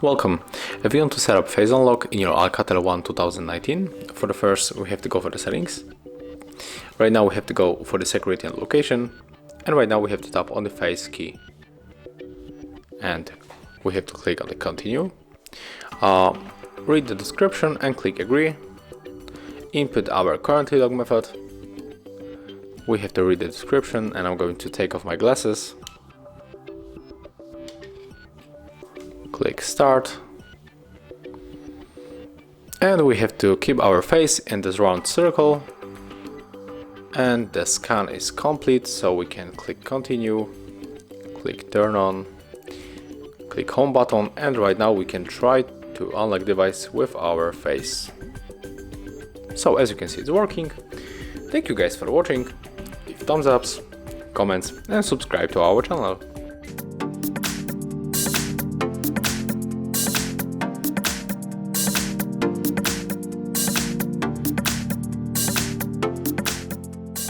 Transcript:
Welcome. If you want to set up Face Unlock in your Alcatel One 2019, for the first we have to go for the settings. Right now we have to go for the security and location, and right now we have to tap on the face key. And we have to click on the continue. Read the description and click agree. Input our currently logged method. We have to read the description, and I'm going to take off my glasses. Click start, and we have to keep our face in this round circle, and the scan is complete, so we can click continue, click turn on, click home button, and right now we can try to unlock device with our face. So as you can see, it's working. Thank you guys for watching. Leave thumbs ups, comments, and subscribe to our channel.